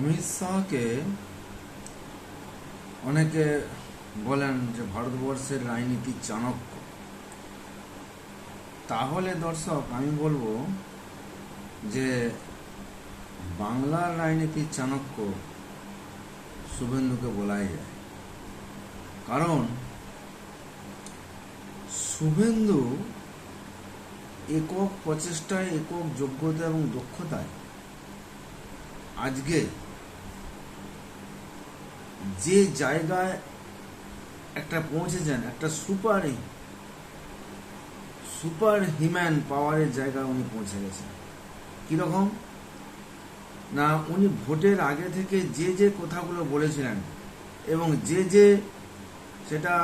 অমিত শাহকে অনেকে বলেন যে ভারতবর্ষের রাজনীতির চাণক্য। তাহলে দর্শক আমি বলবো যে বাংলার রাজনীতির চাণক্য শুভেন্দুকে বলাই যায়। কারণ শুভেন্দু একক প্রচেষ্টায়, একক যোগ্যতা এবং দক্ষতায় আজকে যে জায়গায় একটা পৌঁছেছেন, একটা সুপার হিউম্যান পাওয়ারের জায়গায় উনি পৌঁছে গেছেন। কিরকম না, উনি ভোটের আগে থেকে যে যে কথাগুলো বলেছিলেন এবং যে সেটা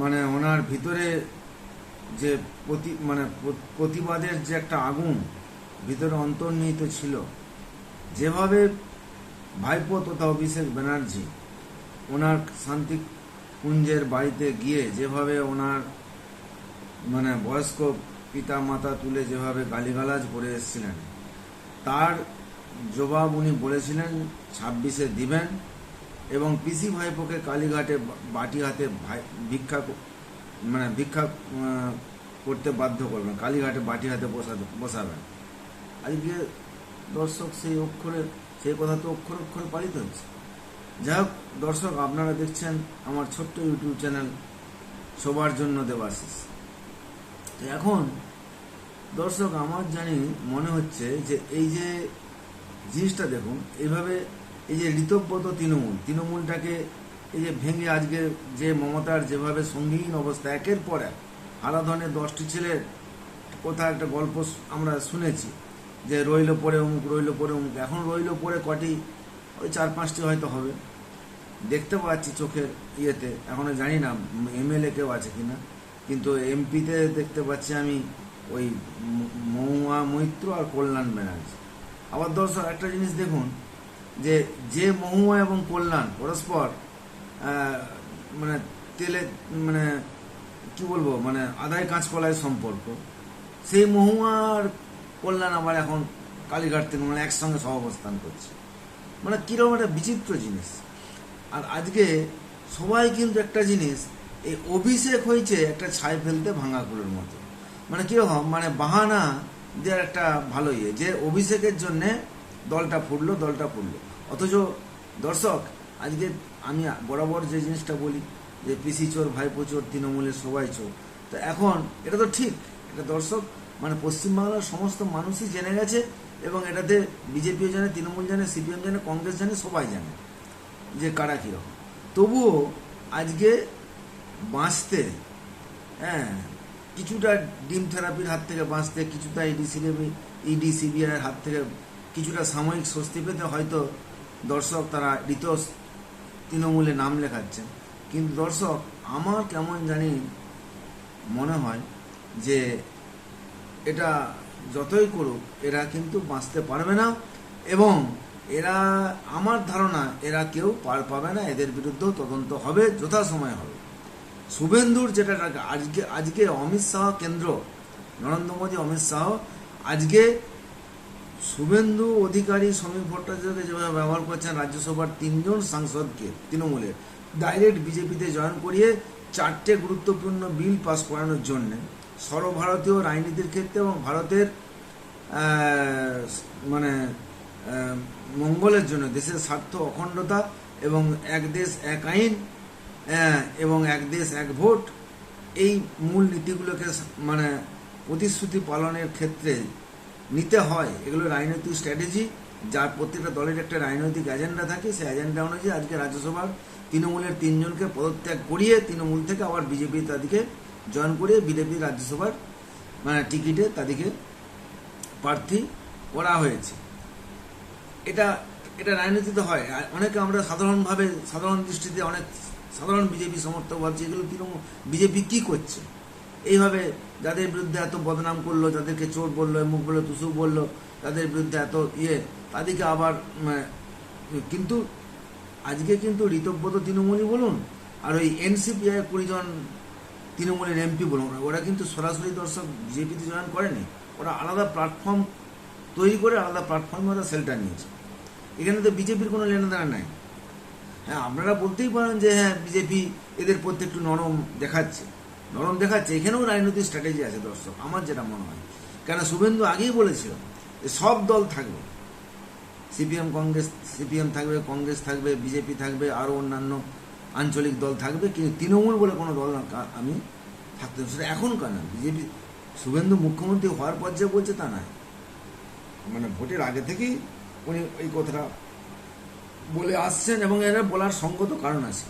মানে ওনার ভিতরে যে প্রতিবাদের যে একটা আগুন ভিতরে অন্তর্নিহিত ছিল, যেভাবে ভাইপো তথা অভিষেক ব্যানার্জি ওনার শান্তিকুঞ্জের বাড়িতে গিয়ে যেভাবে ওনার বয়স্ক পিতা মাতা তুলে যেভাবে গালিগালাজ করে এসেছিলেন, তার জবাব উনি বলেছিলেন 26-এ দিবেন এবং পিসি ভাইপোকে কালীঘাটে বাটি হাতে ভিক্ষা করতে বাধ্য করবেন, কালীঘাটে বাটি হাতে বসাবেন। আজকে দর্শক সেই কথা তো অক্ষরে অক্ষরে পালিত হচ্ছে। যাই হোক দর্শক, আপনারা দেখছেন আমার ছোট্ট ইউটিউব চ্যানেল সবার জন্য দেবাশিস। এখন দর্শক, আমার মনে হচ্ছে যে এই যে জিনিসটা দেখুন, এইভাবে এই যে ঋতব্রত তৃণমূলটাকে এই যে ভেঙে আজকে যে মমতার যেভাবে সঙ্গীহীন অবস্থা, একের পর এক হারাধনের 10টি ছেলের কোথাও একটা গল্প আমরা শুনেছি যে রইল পরে অমুক, রইল পরে অমুক। এখন রইল পরে কটি, ওই 4-5টি হয়তো হবে, দেখতে পাচ্ছি চোখের ইয়েতে। এখনো জানি না এমএলএ কেউ আছে কিনা, কিন্তু এমপিতে দেখতে পাচ্ছি আমি ওই মহুয়া মৈত্র আর কল্যাণ ব্যানার্জি। আবার দর্শক একটা জিনিস দেখুন, যে মহুয়া এবং কল্যাণ পরস্পর তেলে কি বলবো আদায় কাঁচকলায় সম্পর্ক, সেই মহুয়া আর কল্যাণ আবার এখন কালীঘাট থেকে একসঙ্গে সহাবস্থান করছে। কিরকম একটা বিচিত্র জিনিস। আর আজকে সবাই কিন্তু একটা জিনিস, এই অভিষেক হয়েছে একটা ছাই ফেলতে ভাঙা কুলোর মতো। কিরকম বাহানা দেওয়ার একটা ভালো যে অভিষেকের জন্যে দলটা ফুটলো। অথচ দর্শক, আজকে আমি বরাবর যে জিনিসটা বলি যে পিসি চোর, ভাইপো চোর, তৃণমূলের সবাই চোর। তো এখন এটা তো ঠিক, এটা দর্শক পশ্চিমবাংলার সমস্ত মানুষই জেনে গেছে এবং এটাতে বিজেপিও জানে, তৃণমূল জানে, সিপিএম জানে, কংগ্রেস জানে, সবাই জানে যে কারা কীরকম। তবুও আজকে বাঁচতে, কিছুটা ডিম থেরাপির হাত থেকে বাঁচতে, কিছুটা ইডি সিবিআইয়ের হাত থেকে কিছুটা সাময়িক স্বস্তি পেতে হয়তো দর্শক তারা তৃণমূলে নাম লেখাচ্ছেন। কিন্তু দর্শক, আমার কেমন মনে হয় যে এটা যতই করুক এরা কিন্তু বাঁচতে পারবে না এবং এরা, আমার ধারণা, এরা কেউ পার পাবে না। এদের বিরুদ্ধেও তদন্ত হবে, যথাসময়ে হবে। শুভেন্দুর যেটা আজকে অমিত শাহ কেন্দ্র, নরেন্দ্র মোদী, অমিত শাহ আজকে শুভেন্দু অধিকারী, সমীর ভট্টাচার্যকে যেভাবে ব্যবহার করছেন, রাজ্যসভার 3জন সাংসদকে তৃণমূলের ডাইরেক্ট বিজেপিতে জয়েন করিয়ে 4টে গুরুত্বপূর্ণ বিল পাস করানোর জন্য, সর্বভারতীয় রাজনীতির ক্ষেত্রে এবং ভারতের মঙ্গলের জন্য, দেশের স্বার্থ, অখণ্ডতা এবং এক দেশ এক আইন এবং এক দেশ এক ভোট, এই মূল নীতিগুলোকে প্রতিশ্রুতি পালনের ক্ষেত্রে নিতে হয়। এগুলো রাজনৈতিক স্ট্র্যাটেজি, যার প্রত্যেকটা দলের একটা রাজনৈতিক এজেন্ডা থাকে। সেই এজেন্ডা অনুযায়ী আজকে রাজ্যসভার তৃণমূলের 3জনকে পদত্যাগ করিয়ে তৃণমূল থেকে আবার বিজেপি তাদেরকে জয়েন করিয়ে বিজেপি রাজ্যসভার টিকিটে তাদেরকে প্রার্থী করা হয়েছে। এটা রাজনীতিতে হয়। অনেকে আমরা সাধারণ দৃষ্টিতে অনেক সাধারণ বিজেপি সমর্থক ভাবছি এগুলো বিজেপি কি করছে, এইভাবে যাদের বিরুদ্ধে এত বদনাম করলো, যাদেরকে চোর বললো, মুখ বললো, তুসু বললো, তাদের বিরুদ্ধে এত তাদেরকে আবার কিন্তু আজকে কিন্তু ঋতব্রত তৃণমূলই বলুন আর ওই এনসিপিআই 20 জন তৃণমূলের এমপি বলুন, ওরা কিন্তু সরাসরি দর্শক বিজেপিতে জয়েন করেনি। ওরা আলাদা প্ল্যাটফর্ম তৈরি করে আলাদা প্ল্যাটফর্মে ওরা সেলটা নিয়েছে। এখানে তো বিজেপির কোনো লেনাদেনা নাই। হ্যাঁ, আপনারা বলতেই পারেন যে হ্যাঁ বিজেপি এদের প্রতি একটু নরম দেখাচ্ছে, এখানেও রাজনৈতিক স্ট্র্যাটেজি আছে দর্শক, আমার যেটা মনে হয়। কেন শুভেন্দু আগেই বলেছিল যে সব দল থাকবে, সিপিএম থাকবে, কংগ্রেস থাকবে, বিজেপি থাকবে, আরও অন্যান্য আঞ্চলিক দল থাকবে, কিন্তু তৃণমূল বলে কোনো দল আমি থাকতে, সেটা এখনকার না। বিজেপি শুভেন্দু মুখ্যমন্ত্রী হওয়ার পর যে বলছে তা নয়, মানে ভোটের আগে থেকেই উনি এই কথাটা বলে আসছেন, এবং এরা বলার সঙ্গত কারণ আছে।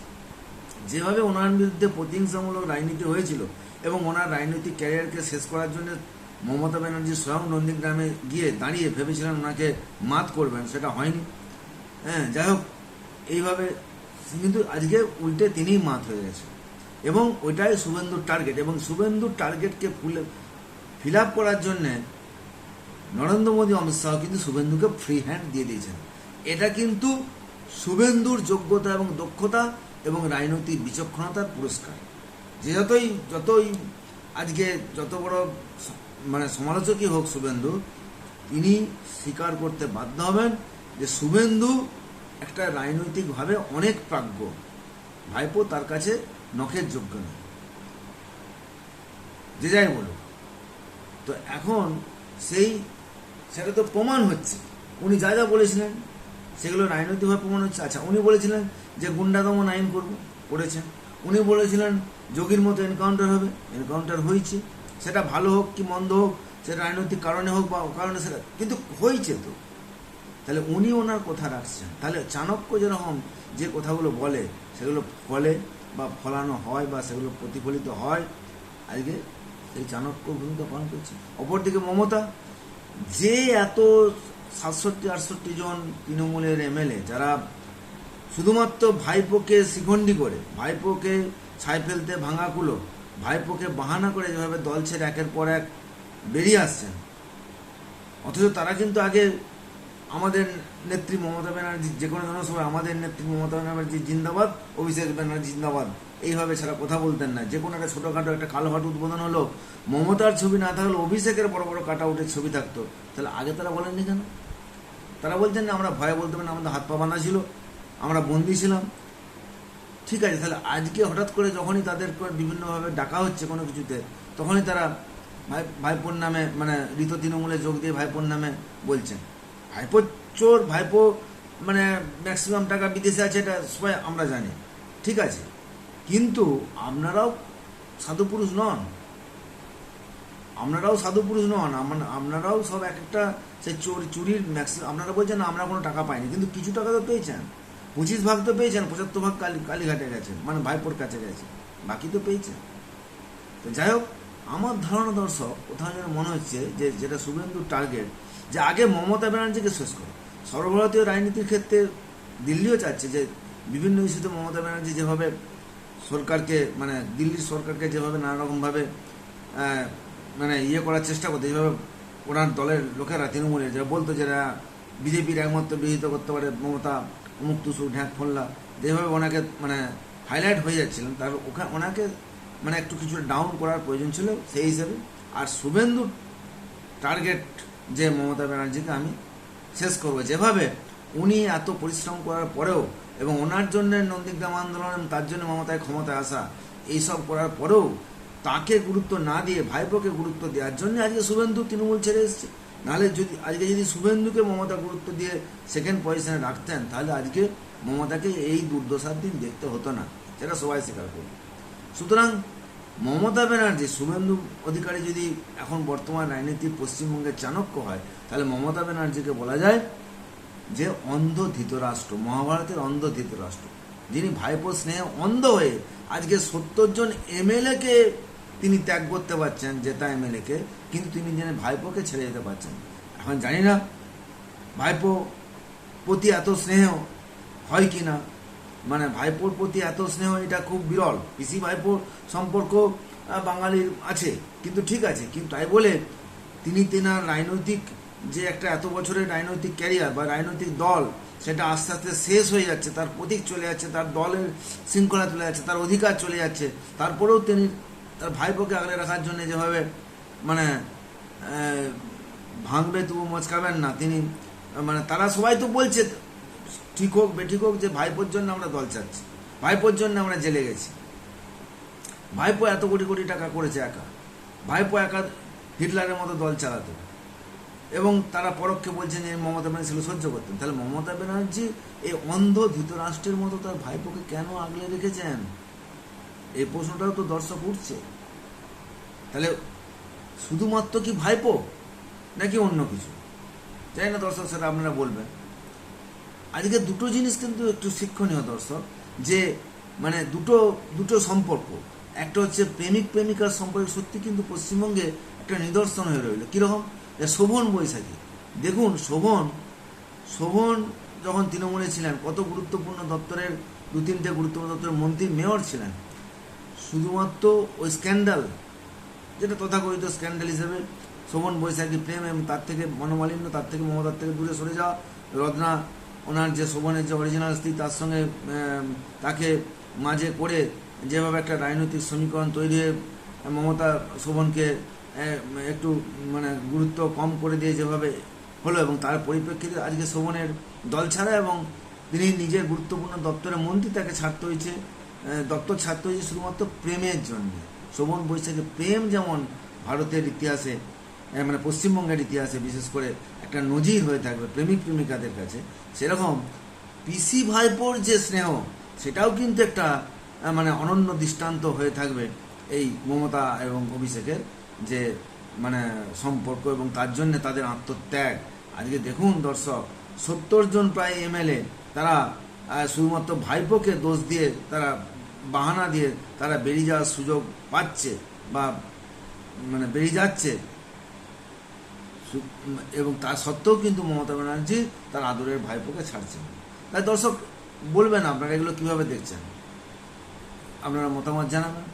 যেভাবে ওনার বিরুদ্ধে প্রতিহিংসামূলক রাজনীতি হয়েছিল এবং ওনার রাজনৈতিক ক্যারিয়ারকে শেষ করার জন্য মমতা ব্যানার্জি স্বয়ং নন্দীগ্রামে গিয়ে দাঁড়িয়ে ভেবেছিলেন ওনাকে মাত করবেন, সেটা হয়নি। হ্যাঁ, যাই হোক, এইভাবে কিন্তু আজকে উল্টে তিনিই মাত হয়ে গেছে, এবং ওইটাই শুভেন্দুর টার্গেট। এবং শুভেন্দুর টার্গেটকে ফিল আপ করার জন্যে নরেন্দ্র মোদী, অমিত শাহ কিন্তু শুভেন্দুকে ফ্রি হ্যান্ড দিয়ে দিয়েছেন। এটা কিন্তু শুভেন্দুর যোগ্যতা এবং দক্ষতা এবং রাজনৈতিক বিচক্ষণতার পুরস্কার। যে যতই আজকে যত বড় মানে সমালোচকই হোক শুভেন্দু, তিনি স্বীকার করতে বাধ্য হবেন যে শুভেন্দু একটা রাজনৈতিকভাবে অনেক প্রাজ্ঞ, ভাইপো তার কাছে নখের যোগ্য নয়, যে যাই বলুক। তো এখন সেটা তো প্রমাণ হচ্ছে, উনি যা যা বলেছিলেন সেগুলো রাজনৈতিকভাবে প্রমাণ হচ্ছে। আচ্ছা, উনি বলেছিলেন যে গুন্ডা দমন আইন করেছেন, উনি বলেছিলেন যোগীর মতো এনকাউন্টার হবে, এনকাউন্টার হয়েছে, সেটা ভালো হোক কি মন্দ হোক, সেটা রাজনৈতিক কারণে হোক বা কারণে, সেটা কিন্তু হয়েছে। তো তাহলে উনি ওনার কথা রাখছেন। তাহলে চাণক্য যেরকম যে কথাগুলো বলে সেগুলো ফলে বা ফলানো হয় বা সেগুলো প্রতিফলিত হয়, আজকে সেই চাণক্য ভূমিকা পালন করছে। অপরদিকে মমতা, যে এত 67-68 জন তৃণমূলের এমএলএ যারা শুধুমাত্র ভাইপোকে শিখণ্ডী করে, ভাইপোকে ছাই ফেলতে ভাঙাকুলো, ভাইপোকে বাহানা করে যেভাবে দল ছেড়ে একের পর এক বেরিয়ে আসছেন, অথচ তারা কিন্তু আগে আমাদের নেত্রী মমতা ব্যানার্জি, যে কোনো জনসভায় আমাদের নেত্রী মমতা ব্যানার্জি জিন্দাবাদ, অভিষেক ব্যানার্জি জিন্দাবাদ, এইভাবে ছাড়া কথা বলতেন না। যে কোনো একটা ছোটোখাটো একটা কালভার্ট উদ্বোধন হলো, মমতার ছবি না থাকলে অভিষেকের বড় বড় কাট আউটের ছবি থাকতো। তাহলে আগে তারা বলেননি কেন? তারা বলছেন না আমরা ভয়ে বলতে পারি না, আমাদের হাত পা বাঁধা ছিল, আমরা বন্দি ছিলাম। ঠিক আছে, তাহলে আজকে হঠাৎ করে যখনই তাদের বিভিন্নভাবে ডাকা হচ্ছে কোনো কিছুতে, তখনই তারা ভাইপোর নামে, মানে ঋত তৃণমূলে যোগ দিয়ে ভাইপোর নামে বলছেন। ভাইপো চোর, ভাইপো মানে ম্যাক্সিমাম টাকা বিদেশে আছে, এটা সবাই আমরা জানি, ঠিক আছে। কিন্তু আপনারাও সাধুপুরুষ নন, আপনারাও সব এক একটা সেই চুরির ম্যাক্সিমাম। আপনারা বলছেন না আমরা কোনো টাকা পাইনি, কিন্তু কিছু টাকা তো পেয়েছেন, 25 ভাগ তো পেয়েছেন, 75 ভাগ কালীঘাটে গেছেন, মানে ভাইপোর কাছে গেছে, বাকি তো পেয়েছেন। তো যাই হোক, আমার ধারণা দর্শক, কোথাও যেন মনে হচ্ছে যে যেটা শুভেন্দুর টার্গেট, যে আগে মমতা ব্যানার্জিকে শেষ করে। সর্বভারতীয় রাজনীতির ক্ষেত্রে দিল্লিও চাচ্ছে যে বিভিন্ন ইস্যুতে মমতা ব্যানার্জি যেভাবে সরকারকে, মানে দিল্লির সরকারকে যেভাবে নানা রকমভাবে মানে করার চেষ্টা করতে, যেভাবে ওনার দলের লোকেরা তৃণমূলের যারা বলতো যারা বিজেপির একমাত্র বিরোধিতা করতে পারে মমতা, অমুক তুসু ঢ্যাক ফোল্লা, যেভাবে ওনাকে মানে হাইলাইট হয়ে যাচ্ছিলেন, তার ওনাকে মানে একটু কিছুটা ডাউন করার প্রয়োজন ছিল সেই হিসেবে। আর শুভেন্দুর টার্গেট যে মমতা ব্যানার্জিকে আমি শেষ করবো, যেভাবে উনি এত পরিশ্রম করার পরেও, এবং ওনার জন্য নন্দীগ্রাম আন্দোলন, তার জন্য মমতায় ক্ষমতায় আসা, এইসব করার পরেও তাকে গুরুত্ব না দিয়ে ভাইপোকে গুরুত্ব দেওয়ার জন্য আজকে শুভেন্দু তৃণমূল ছেড়ে এসছে। নাহলে যদি শুভেন্দুকে মমতা গুরুত্ব দিয়ে সেকেন্ড পজিশনে রাখতেন, তাহলে আজকে মমতাকে এই দুর্দশার দিন দেখতে হতো না, সেটা সবাই স্বীকার করবে। সুতরাং মমতা ব্যানার্জি, শুভেন্দু অধিকারী যদি এখন বর্তমান রাজনীতি পশ্চিমবঙ্গের চাণক্য হয়, তাহলে মমতা ব্যানার্জিকে বলা যায় যে অন্ধ ধৃতরাষ্ট্র, মহাভারতের অন্ধ ধৃতরাষ্ট্র, যিনি ভাইপো স্নেহে অন্ধ হয়ে আজকে 70 জন এমএলএকে তিনি ত্যাগ করতে পারছেন, জেতা এমএলএকে, কিন্তু তিনি যেন ভাইপোকে ছেড়ে যেতে পারছেন। এখন জানি না ভাইপো প্রতি এত স্নেহ হয় কি না, মানে ভাইপোর প্রতি এত স্নেহ এটা খুব বিরল। পিসি ভাইপোর সম্পর্ক বাঙালির আছে, কিন্তু ঠিক আছে, কিন্তু তাই বলে তেনার রাজনৈতিক যে একটা এত বছরের রাজনৈতিক ক্যারিয়ার বা রাজনৈতিক দল, সেটা আস্তে আস্তে শেষ হয়ে যাচ্ছে, তার প্রতীক চলে যাচ্ছে, তার দলের শৃঙ্খলা চলে যাচ্ছে, তার অধিকার চলে যাচ্ছে, তারপরেও তিনি তার ভাইপোকে আগলে রাখার জন্য যেভাবে মানে ভাঙবে তবু মচকাবেন না তিনি, মানে তারা সবাই তো বলছে ঠিক হোক বেঠিক হোক, যে ভাইপোর জন্য আমরা দল চাচ্ছি, ভাইপোর জন্য আমরা জেলে গেছি, ভাইপো এত কোটি কোটি টাকা করেছে একা, ভাইপো একা হিটলারের মতো দল চালাতো, এবং তারা পরোক্ষে বলছেন যে মমতা ব্যানার্জি সেগুলো সহ্য করতেন। তাহলে মমতা ব্যানার্জি এই অন্ধ ধৃতরাষ্ট্রের মতো তার ভাইপোকে কেন আগলে রেখেছেন, এই প্রশ্নটাও তো দর্শক উঠছে। তাহলে শুধুমাত্র কি ভাইপো নাকি অন্য কিছু, জানি না দর্শক, সেটা আপনারা বলবেন। আজকে দুটো জিনিস কিন্তু একটু শিক্ষণীয় দর্শক, যে মানে দুটো সম্পর্ক, একটা হচ্ছে প্রেমিক প্রেমিকার সম্পর্ক, সত্যি কিন্তু পশ্চিমবঙ্গে একটা নিদর্শন হয়ে রইল। কীরকম? শোভন বৈশাখী, দেখুন শোভন যখন তৃণমূলে ছিলেন, কত গুরুত্বপূর্ণ দপ্তরের, 2-3টে গুরুত্বপূর্ণ দপ্তরের মন্ত্রী, মেয়র ছিলেন, শুধুমাত্র ওই স্ক্যান্ডাল, যেটা তথাকথিত স্ক্যান্ডাল হিসেবে শোভন বৈশাখী প্রেম, এবং তার থেকে মনোমালিন্য, তার থেকে মমতার থেকে দূরে সরে যাওয়া, রত্না ওনার যে শোভনের যে অরিজিনাল স্ত্রী, তার সঙ্গে তাকে মাঝে করে যেভাবে একটা রাজনৈতিক সমীকরণ তৈরি হয়ে মমতা শোভনকে একটু মানে গুরুত্ব কম করে দিয়ে যেভাবে হলো, এবং তার পরিপ্রেক্ষিতে আজকে শোভনের দল ছাড়া, এবং তিনি নিজের গুরুত্বপূর্ণ দপ্তরের মন্ত্রী, তাকে ছাড়তে হয়েছে, দপ্তর ছাড়তে হয়েছে শুধুমাত্র প্রেমের জন্য। শোভন বৈশাখী প্রেম যেমন ভারতের ইতিহাসে, মানে পশ্চিমবঙ্গের ইতিহাসে বিশেষ করে একটা নজির হয়ে থাকবে প্রেমিক প্রেমিকাদের কাছে, সেরকম পিসি ভাইপোর যে স্নেহ, সেটাও কিন্তু একটা মানে অনন্য দৃষ্টান্ত হয়ে থাকবে এই মমতা এবং অভিষেকের যে মানে সম্পর্ক, এবং তার জন্য তাদের আত্মত্যাগ। আজকে দেখুন দর্শক, 70 জন প্রায় এমএলএ, তারা শুধুমাত্র ভাইপোকে দোষ দিয়ে, তারা বাহানা দিয়ে তারা বেরিয়ে যাওয়ার সুযোগ পাচ্ছে, বা মানে বেরিয়ে যাচ্ছে, এবং তা সত্ত্বেও কিন্তু মমতা ব্যানার্জি তার আদরের ভাইপোকে ছাড়ছেন। তাই দর্শক বলবেন আপনারা এগুলো কিভাবে দেখছেন, আপনারা মতামত জানাবেন।